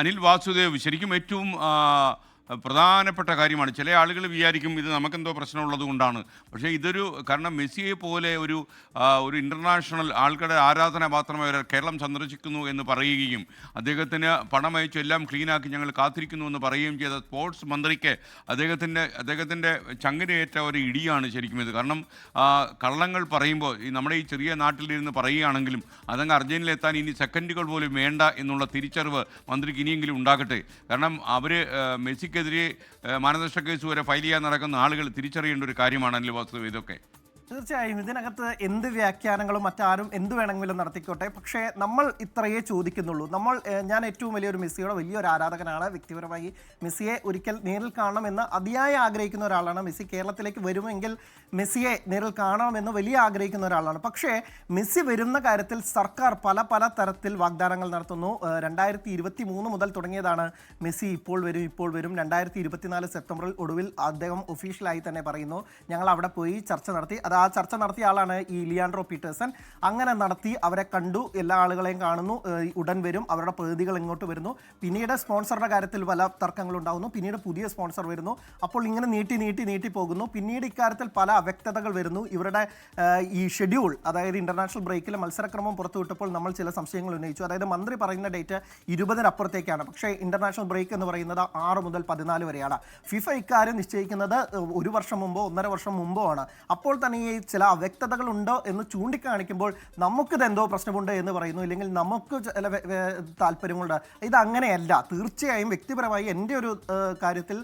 അനിൽ വാസുദേവ് ശരിക്കും ഏറ്റവും പ്രധാനപ്പെട്ട കാര്യമാണ്. ചില ആളുകൾ വിചാരിക്കും ഇത് നമുക്കെന്തോ പ്രശ്നമുള്ളത് കൊണ്ടാണ്. പക്ഷേ ഇതൊരു കാരണം മെസ്സിയെ പോലെ ഒരു ഇൻ്റർനാഷണൽ ആൾക്കാരുടെ ആരാധനാപാത്രമായ ഒരാൾ കേരളം സന്ദർശിക്കുന്നു എന്ന് പറയുകയും അദ്ദേഹത്തിന് പണം അയച്ചു എല്ലാം ക്ലീനാക്കി ഞങ്ങൾ കാത്തിരിക്കുന്നു എന്ന് പറയുകയും ചെയ്ത സ്പോർട്സ് മന്ത്രിക്ക് അദ്ദേഹത്തിൻ്റെ ചങ്ങലയേറ്റ ഒരു ഇടിയാണ് ശരിക്കും ഇത്. കാരണം കള്ളങ്ങൾ പറയുമ്പോൾ നമ്മുടെ ഈ ചെറിയ നാട്ടിലിരുന്ന് പറയുകയാണെങ്കിലും അതങ്ങ് അർജന്റീനയിലെത്താൻ ഇനി സെക്കൻഡുകൾ പോലും വേണ്ട എന്നുള്ള തിരിച്ചറിവ് മന്ത്രിക്ക് ഇനിയെങ്കിലും ഉണ്ടാകട്ടെ. കാരണം അവർ മെസ്സിക്കെതിരെ മാനനഷ്ട കേസ് വരെ ഫയൽ ചെയ്യാൻ നടക്കുന്ന ആളുകൾ തിരിച്ചറിയേണ്ട ഒരു കാര്യമാണ് അനിൽ വാസുദേവ് ഇതൊക്കെ. തീർച്ചയായും ഇതിനകത്ത് എന്ത് വ്യാഖ്യാനങ്ങളും മറ്റാരും എന്ത് വേണമെങ്കിലും നടത്തിക്കോട്ടെ. പക്ഷേ നമ്മൾ ഇത്രയേ ചോദിക്കുന്നുള്ളൂ. ഞാൻ ഏറ്റവും വലിയൊരു മെസ്സിയുടെ വലിയൊരു ആരാധകനാണ്. വ്യക്തിപരമായി മെസ്സിയെ ഒരിക്കൽ നേരിൽ കാണണമെന്ന് അതിയായി ആഗ്രഹിക്കുന്ന ഒരാളാണ്. മെസ്സി കേരളത്തിലേക്ക് വരുമെങ്കിൽ മെസ്സിയെ നേരിൽ കാണണമെന്ന് വലിയ ആഗ്രഹിക്കുന്ന ഒരാളാണ്. പക്ഷേ മെസ്സി വരുന്ന കാര്യത്തിൽ സർക്കാർ പല തരത്തിൽ വാഗ്ദാനങ്ങൾ നടത്തുന്നു. 2023 മുതൽ തുടങ്ങിയതാണ് മെസ്സി ഇപ്പോൾ വരും 2024 സെപ്റ്റംബറിൽ ഒടുവിൽ അദ്ദേഹം ഒഫീഷ്യലായി തന്നെ പറയുന്നു ഞങ്ങൾ അവിടെ പോയി ചർച്ച നടത്തി. ആ ചർച്ച നടത്തിയ ആളാണ് ഈ ലിയാൻഡ്രോ പീറ്റേഴ്സൺ. അങ്ങനെ നടത്തി അവരെ കണ്ടു, എല്ലാ ആളുകളെയും കാണുന്നു, ഉടൻ വരും, അവരുടെ പ്രതിനിധികൾ ഇങ്ങോട്ട് വരുന്നു. പിന്നീട് സ്പോൺസറുടെ കാര്യത്തിൽ പല തർക്കങ്ങളുണ്ടാകുന്നു. പിന്നീട് പുതിയ സ്പോൺസർ വരുന്നു. അപ്പോൾ ഇങ്ങനെ നീട്ടി പോകുന്നു. പിന്നീട് ഇക്കാര്യത്തിൽ പല അവ്യക്തതകൾ വരുന്നു. ഇവരുടെ ഈ ഷെഡ്യൂൾ, അതായത് ഇന്റർനാഷണൽ ബ്രേക്കിലെ മത്സരക്രമം പുറത്തുവിട്ടപ്പോൾ നമ്മൾ ചില സംശയങ്ങൾ ഉന്നയിച്ചു. അതായത് മന്ത്രി പറയുന്ന ഡേറ്റ് 20-അപ്പുറത്തേക്കാണ്. പക്ഷേ ഇന്റർനാഷണൽ ബ്രേക്ക് എന്ന് പറയുന്നത് 6 മുതൽ 14 വരെയാണ്. ഫിഫ ഇക്കാര്യം നിശ്ചയിക്കുന്നത് 1 വർഷം മുമ്പോ 1.5 വർഷം മുമ്പോ ആണ്. അപ്പോൾ തന്നെ ഈ ചില അവ്യക്തതകൾ ഉണ്ടോ എന്ന് ചൂണ്ടിക്കാണിക്കുമ്പോൾ നമുക്കിത് എന്തോ പ്രശ്നമുണ്ട് എന്ന് പറയുന്നു, ഇല്ലെങ്കിൽ നമുക്ക് ചില താല്പര്യങ്ങളുണ്ട്. ഇത് അങ്ങനെയല്ല. തീർച്ചയായും വ്യക്തിപരമായി എൻ്റെ ഒരു കാര്യത്തിൽ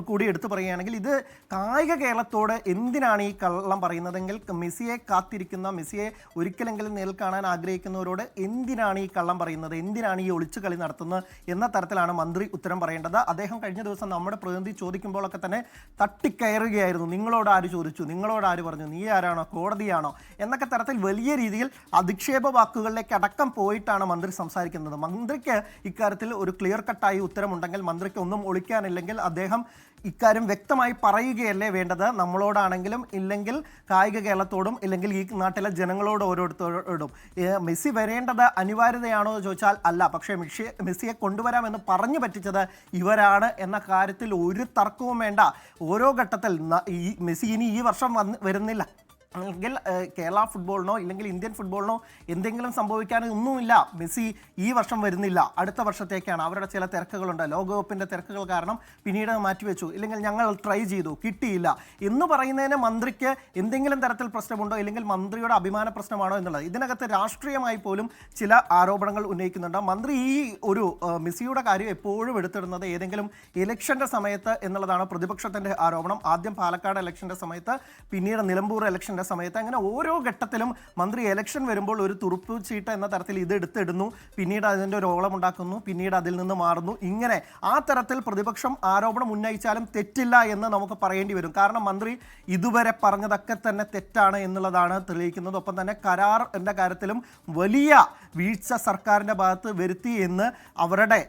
കൂടി എടുത്തു പറയുകയാണെങ്കിൽ ഇത് കായിക കേരളത്തോട് എന്തിനാണ് ഈ കള്ളം പറയുന്നതെങ്കിൽ മെസ്സിയെ കാത്തിരിക്കുന്ന, മെസ്സിയെ ഒരിക്കലെങ്കിലും നേരിൽ കാണാൻ ആഗ്രഹിക്കുന്നവരോട് എന്തിനാണ് ഈ കള്ളം പറയുന്നത്, എന്തിനാണ് ഈ ഒളിച്ചു കളി നടത്തുന്നത് എന്ന തരത്തിലാണ് മന്ത്രി ഉത്തരം പറയേണ്ടത്. അദ്ദേഹം കഴിഞ്ഞ ദിവസം നമ്മുടെ പ്രതിനിധി ചോദിക്കുമ്പോഴൊക്കെ തന്നെ തട്ടിക്കയറുകയായിരുന്നു. നിങ്ങളോട് ആര് ചോദിച്ചു, നിങ്ങളോട് ആര് പറഞ്ഞു, നീ ആരാണോ, കോടതിയാണോ എന്നൊക്കെ തരത്തിൽ വലിയ രീതിയിൽ അധിക്ഷേപ വാക്കുകളിലേക്ക് അടക്കം പോയിട്ടാണ് മന്ത്രി സംസാരിക്കുന്നത്. മന്ത്രിക്ക് ഇക്കാര്യത്തിൽ ഒരു ക്ലിയർ കട്ടായി ഉത്തരമുണ്ടെങ്കിൽ, മന്ത്രിക്ക് ഒന്നും ഒളിക്കാനില്ലെങ്കിൽ അദ്ദേഹം ഇക്കാര്യം വ്യക്തമായി പറയുകയല്ലേ വേണ്ടത്. നമ്മളോടാണെങ്കിലും ഇല്ലെങ്കിൽ കായിക കേരളത്തോടും ഇല്ലെങ്കിൽ ഈ നാട്ടിലെ ജനങ്ങളോട് ഓരോരുത്തരോടും. മെസ്സി വരേണ്ടത് അനിവാര്യതയാണോ എന്ന് ചോദിച്ചാൽ അല്ല. പക്ഷേ മെസ്സിയെ കൊണ്ടുവരാമെന്ന് പറഞ്ഞു പറ്റിച്ചത് ഇവരാണ് എന്ന കാര്യത്തിൽ ഒരു തർക്കവും വേണ്ട. ഓരോ ഘട്ടത്തിൽ ഈ മെസ്സി ഇനി ഈ വർഷം വരുന്നില്ല എങ്കിൽ കേരള ഫുട്ബോളിനോ ഇല്ലെങ്കിൽ ഇന്ത്യൻ ഫുട്ബോളിനോ എന്തെങ്കിലും സംഭവിക്കാനൊന്നുമില്ല. മെസ്സി ഈ വർഷം വരുന്നില്ല, അടുത്ത വർഷത്തേക്കാണ്. അവരുടെ ചില തിരക്കുകളുണ്ട്, ലോകകപ്പിൻ്റെ തിരക്കുകൾ കാരണം പിന്നീട് മാറ്റിവെച്ചു, ഇല്ലെങ്കിൽ ഞങ്ങൾ ട്രൈ ചെയ്തു കിട്ടിയില്ല എന്ന് പറയുന്നതിന് മന്ത്രിക്ക് എന്തെങ്കിലും തരത്തിൽ പ്രശ്നമുണ്ടോ, ഇല്ലെങ്കിൽ മന്ത്രിയുടെ അഭിമാന പ്രശ്നമാണോ എന്നുള്ളത്. ഇതിനകത്ത് രാഷ്ട്രീയമായി പോലും ചില ആരോപണങ്ങൾ ഉന്നയിക്കുന്നുണ്ട്. മന്ത്രി ഈ ഒരു മെസ്സിയുടെ കാര്യം എപ്പോഴും എടുത്തിടുന്നത് ഏതെങ്കിലും ഇലക്ഷൻ്റെ സമയത്ത് എന്നുള്ളതാണ് പ്രതിപക്ഷത്തിൻ്റെ ആരോപണം. ആദ്യം പാലക്കാട് ഇലക്ഷൻ്റെ സമയത്ത്, പിന്നീട് നിലമ്പൂർ ഇലക്ഷൻ്റെ സമയത്ത്, അങ്ങനെ ഓരോ ഘട്ടത്തിലും മന്ത്രി ഇലക്ഷൻ വരുമ്പോൾ ഒരു തുറുപ്പ് ചീട്ട് എന്ന തരത്തിൽ ഇത് എടുത്തിടുന്നു, പിന്നീട് അതിൻ്റെ ഒരു ഓളം ഉണ്ടാക്കുന്നു, പിന്നീട് അതിൽ നിന്ന് മാറുന്നു. ഇങ്ങനെ ആ തരത്തിൽ പ്രതിപക്ഷം ആരോപണം ഉന്നയിച്ചാലും തെറ്റില്ല എന്ന് നമുക്ക് പറയേണ്ടി വരും. കാരണം മന്ത്രി ഇതുവരെ പറഞ്ഞതൊക്കെ തന്നെ തെറ്റാണ് എന്നുള്ളതാണ് തെളിയിക്കുന്നത്. ഒപ്പം തന്നെ കരാറിൻ്റെ കാര്യത്തിലും വലിയ വീഴ്ച സർക്കാരിൻ്റെ ഭാഗത്ത് വരുത്തി എന്ന് അവരുടെ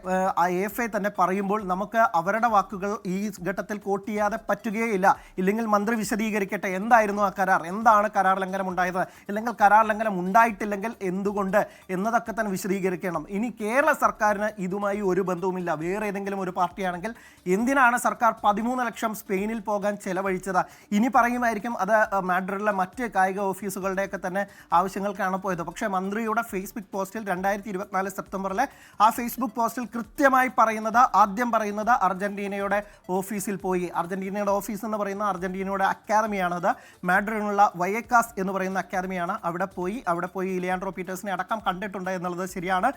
AFA തന്നെ പറയുമ്പോൾ നമുക്ക് അവരുടെ വാക്കുകൾ ഈ ഘട്ടത്തിൽ കോട്ട് ചെയ്യാതെ പറ്റുകയില്ല. ഇല്ലെങ്കിൽ മന്ത്രി വിശദീകരിക്കട്ടെ, എന്തായിരുന്നു ആ കരാർ, എന്താണ് കരാർ ലംഘനം ഉണ്ടായത്, അല്ലെങ്കിൽ കരാർ ലംഘനം ഉണ്ടായിട്ടില്ലെങ്കിൽ എന്തുകൊണ്ട് എന്നതൊക്കെ തന്നെ വിശദീകരിക്കണം. ഇനി കേരള സർക്കാരിന് ഇതുമായി ഒരു ബന്ധവുമില്ല. വേറെ ഏതെങ്കിലും ഒരു പാർട്ടിയാണെങ്കിൽ എന്തിനാണ് സർക്കാർ 13 ലക്ഷം സ്പെയിനിൽ പോകാൻ ചെലവഴിച്ചത്? ഇനി പറയുമായിരിക്കും അത് മാഡ്രിഡിലെ മറ്റ് കായിക ഓഫീസുകളുടെയൊക്കെ തന്നെ ആവശ്യങ്ങൾക്കാണ് പോയത്. പക്ഷേ മന്ത്രിയുടെ ഫേസ്ബുക്ക് പോസ്റ്റിൽ 2024 സെപ്റ്റംബറിലെ ആ ഫേസ്ബുക്ക് പോസ്റ്റിൽ കൃത്യമായി ആദ്യം പറയുന്നത് അർജന്റീനയുടെ ഓഫീസിൽ പോയി. അർജന്റീനയുടെ ഓഫീസ് എന്ന് പറയുന്ന അർജന്റീനയുടെ അക്കാദമിയാണത്. മാഡ്രിഡിനുള്ള വയേക്കാസ് എന്ന് പറയുന്ന അക്കാദമിയാണ്. അവിടെ പോയി ലിയാൻഡ്രോ പീറ്റേഴ്സിനെ അടക്കം കണ്ടിട്ടുണ്ട് എന്നുള്ളത് ശരിയാണ്.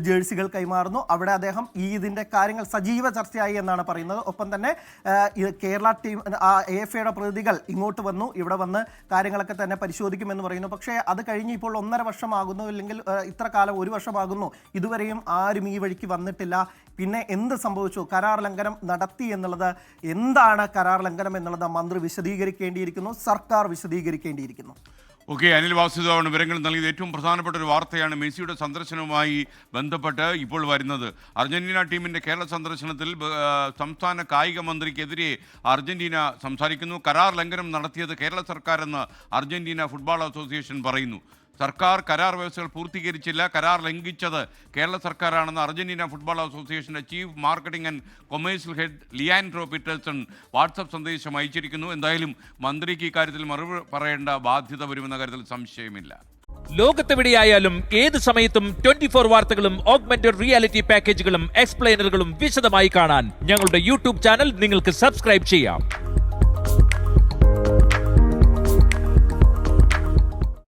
ജേഴ്സികൾ കൈമാറുന്നു. അവിടെ അദ്ദേഹം ഇതിൻ്റെ കാര്യങ്ങൾ സജീവ ചർച്ചയായി എന്നാണ് പറയുന്നത്. ഒപ്പം തന്നെ കേരള ടീം AFAയുടെ പ്രതിനിധികൾ ഇങ്ങോട്ട് വന്നു, ഇവിടെ വന്ന് കാര്യങ്ങളൊക്കെ തന്നെ പരിശോധിക്കുമെന്ന് പറയുന്നു. പക്ഷേ അത് കഴിഞ്ഞ് ഇപ്പോൾ 1.5 വർഷമാകുന്നു, അല്ലെങ്കിൽ ഇത്ര കാലം 1 വർഷമാകുന്നു, ഇതുവരെയും ആരും ഈ വഴിക്ക് വന്നിട്ടില്ല. പിന്നെ എന്ത് സംഭവിച്ചു, കരാർ ലംഘനം നടത്തി എന്നുള്ളത്, എന്താണ് കരാർ ലംഘനം എന്നുള്ളത് മന്ത്രി വിശദീകരിക്കേണ്ടിയിരിക്കുന്നു, സർക്കാർ വിശദീകരിക്കേണ്ടിയിരിക്കുന്നു. ഓക്കെ, അനിൽ വാസുദേവാണ് വിവരങ്ങൾ നൽകിയത്. ഏറ്റവും പ്രധാനപ്പെട്ട ഒരു വാർത്തയാണ് മെസ്സിയുടെ സന്ദർശനവുമായി ബന്ധപ്പെട്ട് ഇപ്പോൾ വരുന്നത്. അർജന്റീന ടീമിൻ്റെ കേരള സന്ദർശനത്തിൽ സംസ്ഥാന കായിക മന്ത്രിക്കെതിരെ അർജന്റീന സംസാരിക്കുന്നു. കരാർ ലംഘനം നടത്തിയത് കേരള സർക്കാരെന്ന് അർജന്റീന ഫുട്ബോൾ അസോസിയേഷൻ പറയുന്നു. സർക്കാർ കരാർ വ്യവസ്ഥകൾ പൂർത്തീകരിച്ചില്ല, കരാർ ലംഘിച്ചത് കേരള സർക്കാരാണെന്ന് അർജന്റീന ഫുട്ബോൾ അസോസിയേഷന്റെ chief marketing and commercial head Leandro Peterson WhatsApp സന്ദേശം അയച്ചിരിക്കുന്നു. എന്തായാലും മന്ത്രിക്ക് ഇക്കാര്യത്തിൽ മറുപടി പറയേണ്ട ബാധ്യത വരുമെന്ന കാര്യത്തിൽ സംശയമില്ല. ലോകത്തെവിടെയായാലും ഏത് സമയത്തും 24 വാർത്തകളും ഓഗ്മെന്റഡ് റിയാലിറ്റി പാക്കേജുകളും എക്സ്പ്ലെയിനറുകളും വിശദമായി കാണാൻ ഞങ്ങളുടെ യൂട്യൂബ് ചാനൽ നിങ്ങൾക്ക് സബ്സ്ക്രൈബ് ചെയ്യാം.